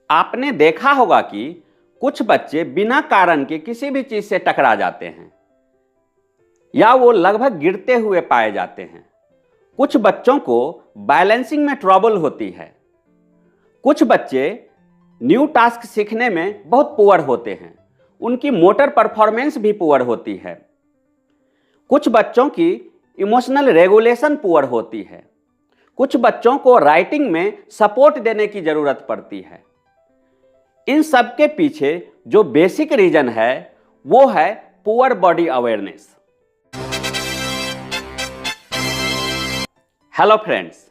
आपने देखा होगा कि कुछ बच्चे बिना कारण के किसी भी चीज से टकरा जाते हैं या वो लगभग गिरते हुए पाए जाते हैं। कुछ बच्चों को बैलेंसिंग में ट्रबल होती है। कुछ बच्चे न्यू टास्क सीखने में बहुत पुअर होते हैं, उनकी मोटर परफॉर्मेंस भी पुअर होती है। कुछ बच्चों की इमोशनल रेगुलेशन पुअर होती है। कुछ बच्चों को राइटिंग में सपोर्ट देने की जरूरत पड़ती है। इन सब के पीछे जो बेसिक रीजन है वो है poor body awareness. Hello friends,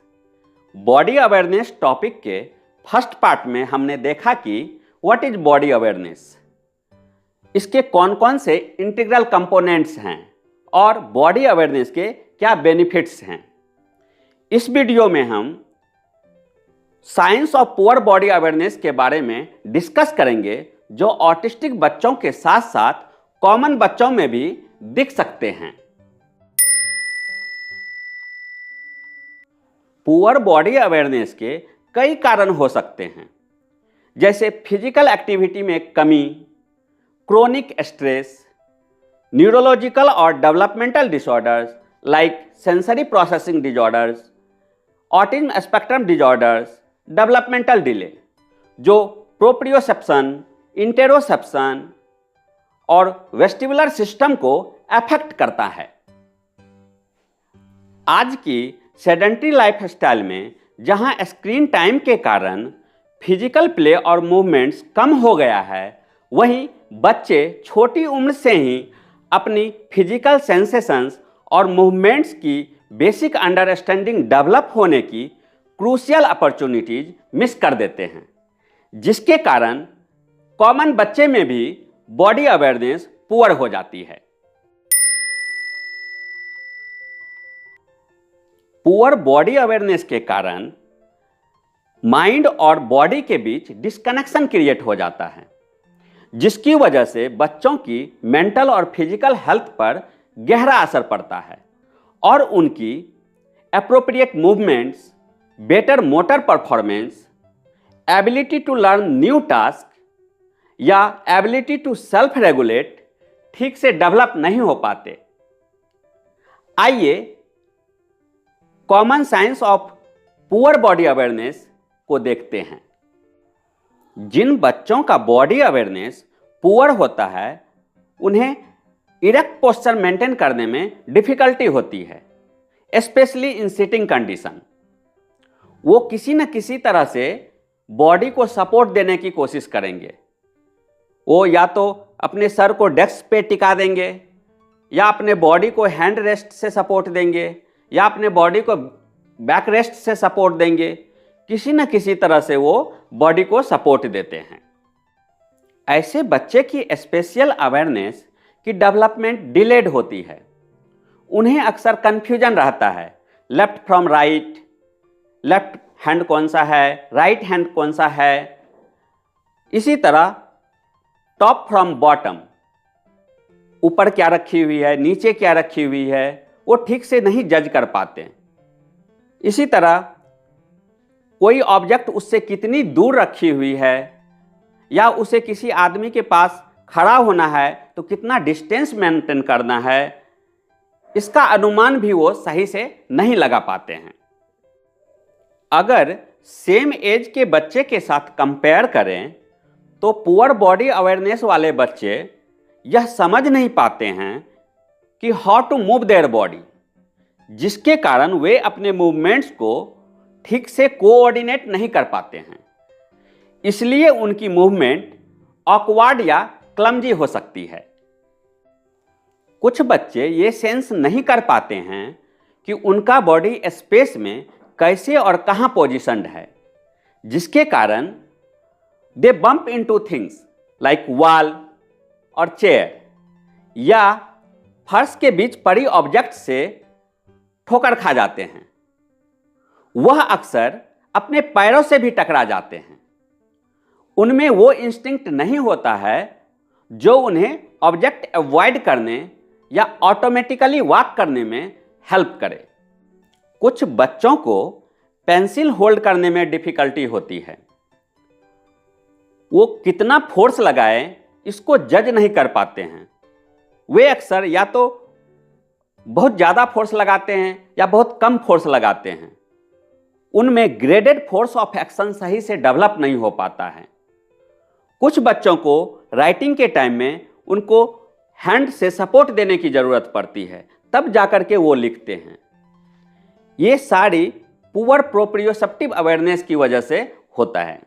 body awareness topic के फर्स्ट पार्ट में हमने देखा कि व्हाट इज बॉडी अवेयरनेस, इसके कौन कौन से इंटीग्रल कंपोनेंट्स हैं और बॉडी अवेयरनेस के क्या बेनिफिट्स हैं। इस वीडियो में हम science of poor body awareness के बारे में डिस्कस करेंगे, जो ऑटिस्टिक बच्चों के साथ साथ कॉमन बच्चों में भी दिख सकते हैं। पुअर बॉडी अवेयरनेस के कई कारण हो सकते हैं, जैसे फिजिकल एक्टिविटी में कमी, क्रोनिक स्ट्रेस, न्यूरोलॉजिकल और developmental disorders like sensory processing disorders, autism spectrum disorders, developmental delay जो प्रोप्रियोसेप्शन, इंटेरोसेप्शन और वेस्टिबुलर सिस्टम को अफेक्ट करता है। आज की सेडेंटरी लाइफस्टाइल में जहां स्क्रीन टाइम के कारण फिजिकल प्ले और मूवमेंट्स कम हो गया है, वहीं बच्चे छोटी उम्र से ही अपनी फिजिकल सेंसेशंस और मूवमेंट्स की बेसिक अंडरस्टैंडिंग डेवलप होने की क्रूशियल अपॉर्चुनिटीज मिस कर देते हैं, जिसके कारण कॉमन बच्चे में भी बॉडी अवेयरनेस पुअर हो जाती है। पुअर बॉडी अवेयरनेस के कारण माइंड और बॉडी के बीच डिस्कनेक्शन क्रिएट हो जाता है, जिसकी वजह से बच्चों की मेंटल और फिजिकल हेल्थ पर गहरा असर पड़ता है और उनकी appropriate movements, better motor performance, ability to learn new task या एबिलिटी टू सेल्फ रेगुलेट ठीक से डेवलप नहीं हो पाते। आइए common signs of poor body awareness को देखते हैं। जिन बच्चों का बॉडी अवेयरनेस पुअर होता है, उन्हें इरेक्ट पोस्चर मेंटेन करने में डिफिकल्टी होती है, स्पेशली इन सिटिंग कंडीशन। वो किसी न किसी तरह से बॉडी को सपोर्ट देने की कोशिश करेंगे। वो या तो अपने सर को डेस्क पे टिका देंगे, या अपने बॉडी को हैंड रेस्ट से सपोर्ट देंगे, या अपने बॉडी को बैक रेस्ट से सपोर्ट देंगे। किसी न किसी तरह से वो बॉडी को सपोर्ट देते हैं। ऐसे बच्चे की स्पेशल अवेयरनेस की डेवलपमेंट डिलेड होती है। उन्हें अक्सर कंफ्यूजन रहता है, left from right, left hand कौन सा है, राइट हैंड कौन सा है। इसी तरह टॉप फ्रॉम बॉटम, ऊपर क्या रखी हुई है, नीचे क्या रखी हुई है, वो ठीक से नहीं जज कर पाते। इसी तरह कोई ऑब्जेक्ट उससे कितनी दूर रखी हुई है, या उसे किसी आदमी के पास खड़ा होना है तो कितना डिस्टेंस मेंटेन करना है, इसका अनुमान भी वो सही से नहीं लगा पाते हैं। अगर सेम एज के बच्चे के साथ कंपेयर करें तो पुअर बॉडी अवेयरनेस वाले बच्चे यह समझ नहीं पाते हैं कि how to move their body, जिसके कारण वे अपने मूवमेंट्स को ठीक से कोऑर्डिनेट नहीं कर पाते हैं। इसलिए उनकी मूवमेंट ऑकवर्ड या क्लमजी हो सकती है। कुछ बच्चे ये सेंस नहीं कर पाते हैं कि उनका बॉडी स्पेस में कैसे और कहां पोजीशनड है, जिसके कारण they bump into things like wall और चेयर, या फर्श के बीच पड़ी ऑब्जेक्ट से ठोकर खा जाते हैं। वह अक्सर अपने पैरों से भी टकरा जाते हैं। उनमें वो इंस्टिंक्ट नहीं होता है जो उन्हें ऑब्जेक्ट अवॉइड करने या ऑटोमेटिकली वॉक करने में हेल्प करे। कुछ बच्चों को पेंसिल होल्ड करने में डिफिकल्टी होती है। वो कितना फोर्स लगाए इसको जज नहीं कर पाते हैं। वे अक्सर या तो बहुत ज़्यादा फोर्स लगाते हैं या बहुत कम फोर्स लगाते हैं। उनमें ग्रेडेड फोर्स ऑफ एक्शन सही से डेवलप नहीं हो पाता है। कुछ बच्चों को राइटिंग के टाइम में उनको हैंड से सपोर्ट देने की ज़रूरत पड़ती है, तब जाकर के वो लिखते हैं। ये सारी पुअर प्रोप्रियोसेप्टिव अवेयरनेस की वजह से होता है।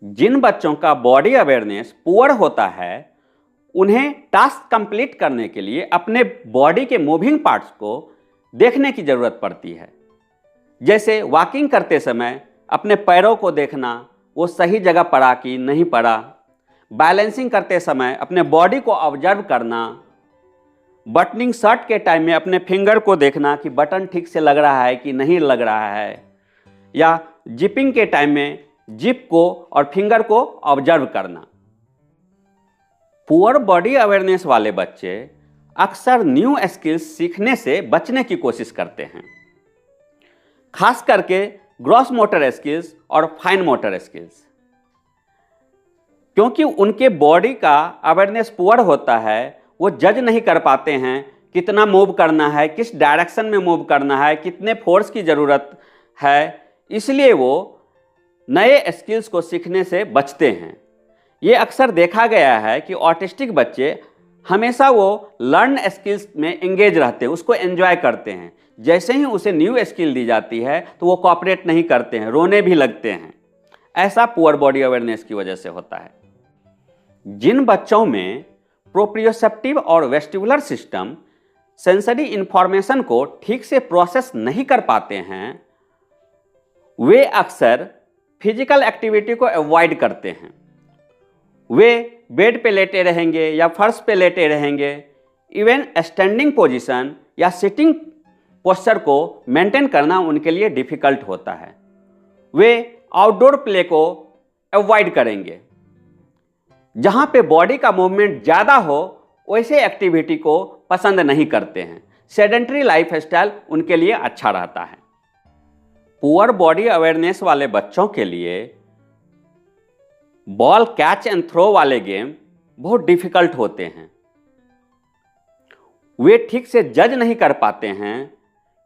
जिन बच्चों का बॉडी अवेयरनेस पुअर होता है उन्हें टास्क कंप्लीट करने के लिए अपने बॉडी के मूविंग पार्ट्स को देखने की ज़रूरत पड़ती है। जैसे वॉकिंग करते समय अपने पैरों को देखना, वो सही जगह पड़ा कि नहीं पड़ा। बैलेंसिंग करते समय अपने बॉडी को ऑब्जर्व करना। बटनिंग शर्ट के टाइम में अपने फिंगर को देखना कि बटन ठीक से लग रहा है कि नहीं लग रहा है। या जिपिंग के टाइम में जिप को और फिंगर को ऑब्जर्व करना। पुअर बॉडी अवेयरनेस वाले बच्चे अक्सर न्यू स्किल्स सीखने से बचने की कोशिश करते हैं, खास करके ग्रॉस मोटर स्किल्स और फाइन मोटर स्किल्स। क्योंकि उनके बॉडी का अवेयरनेस पुअर होता है, वो जज नहीं कर पाते हैं कितना मूव करना है, किस डायरेक्शन में मूव करना है, कितने फोर्स की ज़रूरत है। इसलिए वो नए स्किल्स को सीखने से बचते हैं। ये अक्सर देखा गया है कि ऑटिस्टिक बच्चे हमेशा वो लर्न स्किल्स में एंगेज रहते हैं, उसको एंजॉय करते हैं। जैसे ही उसे न्यू स्किल दी जाती है तो वो कोऑपरेट नहीं करते हैं, रोने भी लगते हैं। ऐसा पुअर बॉडी अवेयरनेस की वजह से होता है। जिन बच्चों में प्रोप्रियोसेप्टिव और वेस्टिबुलर सिस्टम सेंसरी इंफॉर्मेशन को ठीक से प्रोसेस नहीं कर पाते हैं, वे अक्सर फिजिकल एक्टिविटी को अवॉइड करते हैं। वे बेड पे लेटे रहेंगे या फर्श पे लेटे रहेंगे। इवन स्टैंडिंग पोजीशन या सिटिंग पोस्चर को मेंटेन करना उनके लिए डिफिकल्ट होता है। वे आउटडोर प्ले को अवॉइड करेंगे। जहाँ पे बॉडी का मूवमेंट ज़्यादा हो वैसे एक्टिविटी को पसंद नहीं करते हैं। सेडेंटरी लाइफस्टाइल उनके लिए अच्छा रहता है। पुअर बॉडी अवेयरनेस वाले बच्चों के लिए बॉल कैच एंड थ्रो वाले गेम बहुत डिफिकल्ट होते हैं। वे ठीक से जज नहीं कर पाते हैं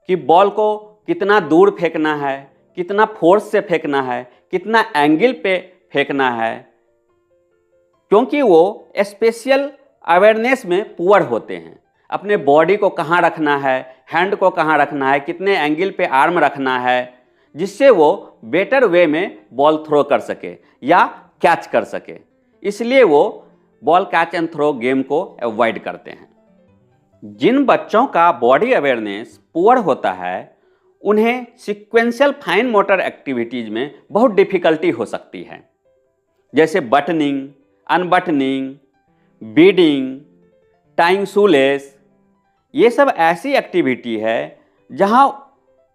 कि बॉल को कितना दूर फेंकना है, कितना फोर्स से फेंकना है, कितना एंगल पे फेंकना है, क्योंकि वो स्पेशल अवेयरनेस में पुअर होते हैं। अपने बॉडी को कहाँ रखना है, हैंड को कहाँ रखना है, कितने एंगल पे आर्म रखना है, जिससे वो बेटर वे में बॉल थ्रो कर सके या कैच कर सके। इसलिए वो ball catch and throw game को अवॉइड करते हैं। जिन बच्चों का बॉडी अवेयरनेस पुअर होता है उन्हें सीक्वेंशियल फाइन मोटर एक्टिविटीज में बहुत डिफिकल्टी हो सकती है, जैसे बटनिंग, अनबटनिंग, बीडिंग, टाइंग शूलेस। ये सब ऐसी एक्टिविटी है जहां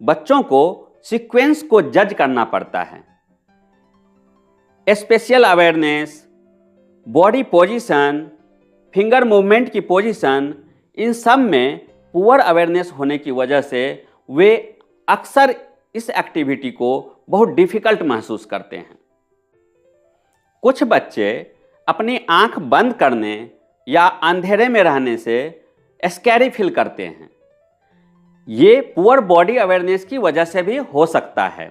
बच्चों को सीक्वेंस को जज करना पड़ता है। Special awareness, body position, finger movement की पोजीशन, इन सब में पुअर अवेयरनेस होने की वजह से वे अक्सर इस एक्टिविटी को बहुत डिफिकल्ट महसूस करते हैं। कुछ बच्चे अपनी आंख बंद करने या अंधेरे में रहने से स्कैरी फील करते हैं। ये पुअर बॉडी अवेयरनेस की वजह से भी हो सकता है,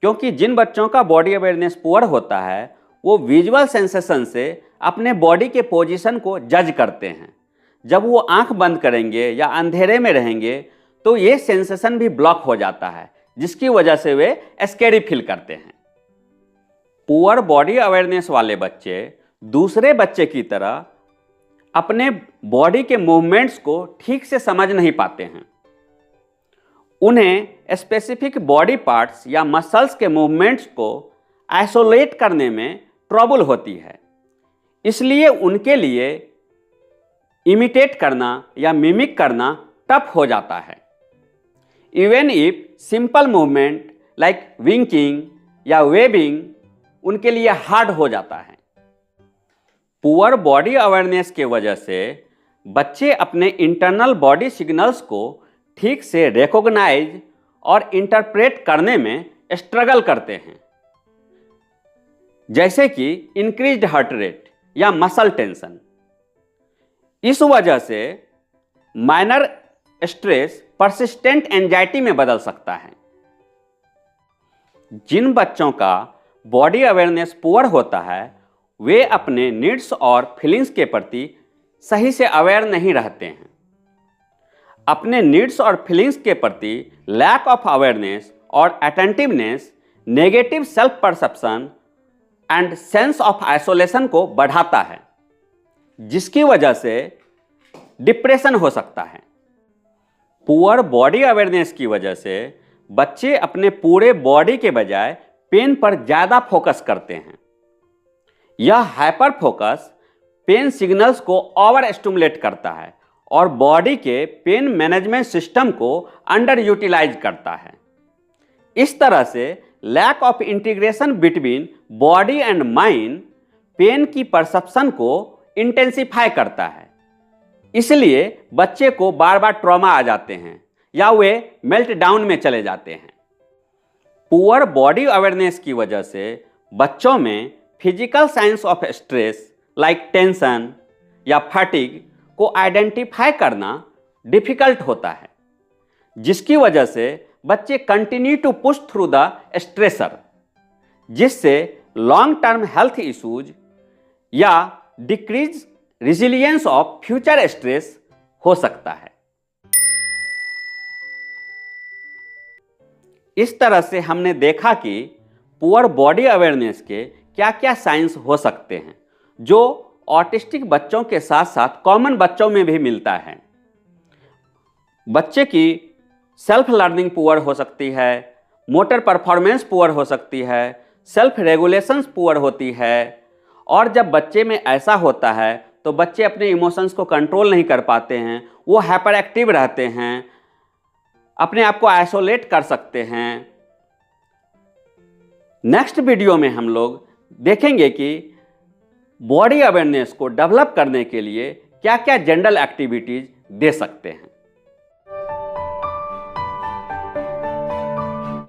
क्योंकि जिन बच्चों का बॉडी अवेयरनेस पुअर होता है वो विजुअल सेंसेशन से अपने बॉडी के पोजीशन को जज करते हैं। जब वो आंख बंद करेंगे या अंधेरे में रहेंगे तो ये सेंसेशन भी ब्लॉक हो जाता है, जिसकी वजह से वे स्कैरी फील करते हैं। पुअर बॉडी अवेयरनेस वाले बच्चे दूसरे बच्चे की तरह अपने बॉडी के मूवमेंट्स को ठीक से समझ नहीं पाते हैं। उन्हें स्पेसिफिक बॉडी पार्ट्स या मसल्स के मूवमेंट्स को आइसोलेट करने में ट्रबल होती है। इसलिए उनके लिए इमिटेट करना या मिमिक करना टफ हो जाता है। Even if simple movement like winking या वेबिंग उनके लिए हार्ड हो जाता है। पुअर बॉडी अवेयरनेस के वजह से बच्चे अपने इंटरनल बॉडी सिग्नल्स को ठीक से रिकॉग्नाइज और इंटरप्रेट करने में स्ट्रगल करते हैं, जैसे कि इंक्रीज्ड हार्ट रेट या मसल टेंशन। इस वजह से माइनर स्ट्रेस परसिस्टेंट एंजाइटी में बदल सकता है। जिन बच्चों का बॉडी अवेयरनेस पुअर होता है वे अपने नीड्स और फीलिंग्स के प्रति सही से अवेयर नहीं रहते हैं। अपने नीड्स और फीलिंग्स के प्रति लैक ऑफ अवेयरनेस और attentiveness negative self perception and sense of isolation को बढ़ाता है, जिसकी वजह से डिप्रेशन हो सकता है। पुअर बॉडी अवेयरनेस की वजह से बच्चे अपने पूरे बॉडी के बजाय पेन पर ज़्यादा फोकस करते हैं। यह हाइपर फोकस पेन सिग्नल्स को ओवर स्टिमुलेट करता है और बॉडी के पेन मैनेजमेंट सिस्टम को अंडर यूटिलाइज करता है। इस तरह से lack of integration between body and mind pain की परसेप्शन को इंटेंसिफाई करता है। इसलिए बच्चे को बार बार ट्रॉमा आ जाते हैं या वे मेल्ट डाउन में चले जाते हैं। पुअर बॉडी अवेयरनेस की वजह से बच्चों में physical signs of stress like tension या फैटिग को आइडेंटिफाई करना डिफिकल्ट होता है, जिसकी वजह से बच्चे continue to push through the stressor, जिससे लॉन्ग टर्म हेल्थ इश्यूज या decrease resilience of future stress हो सकता है। इस तरह से हमने देखा कि पुअर बॉडी अवेयरनेस के क्या क्या साइंस हो सकते हैं जो ऑटिस्टिक बच्चों के साथ साथ कॉमन बच्चों में भी मिलता है। बच्चे की सेल्फ लर्निंग पुअर हो सकती है, मोटर परफॉर्मेंस पुअर हो सकती है, सेल्फ रेगुलेशंस पुअर होती है, और जब बच्चे में ऐसा होता है तो बच्चे अपने इमोशंस को कंट्रोल नहीं कर पाते हैं, वो हाइपर एक्टिव रहते हैं, अपने आप को आइसोलेट कर सकते हैं। नेक्स्ट वीडियो में हम लोग देखेंगे कि बॉडी अवेयरनेस को डेवलप करने के लिए क्या क्या जनरल एक्टिविटीज दे सकते हैं।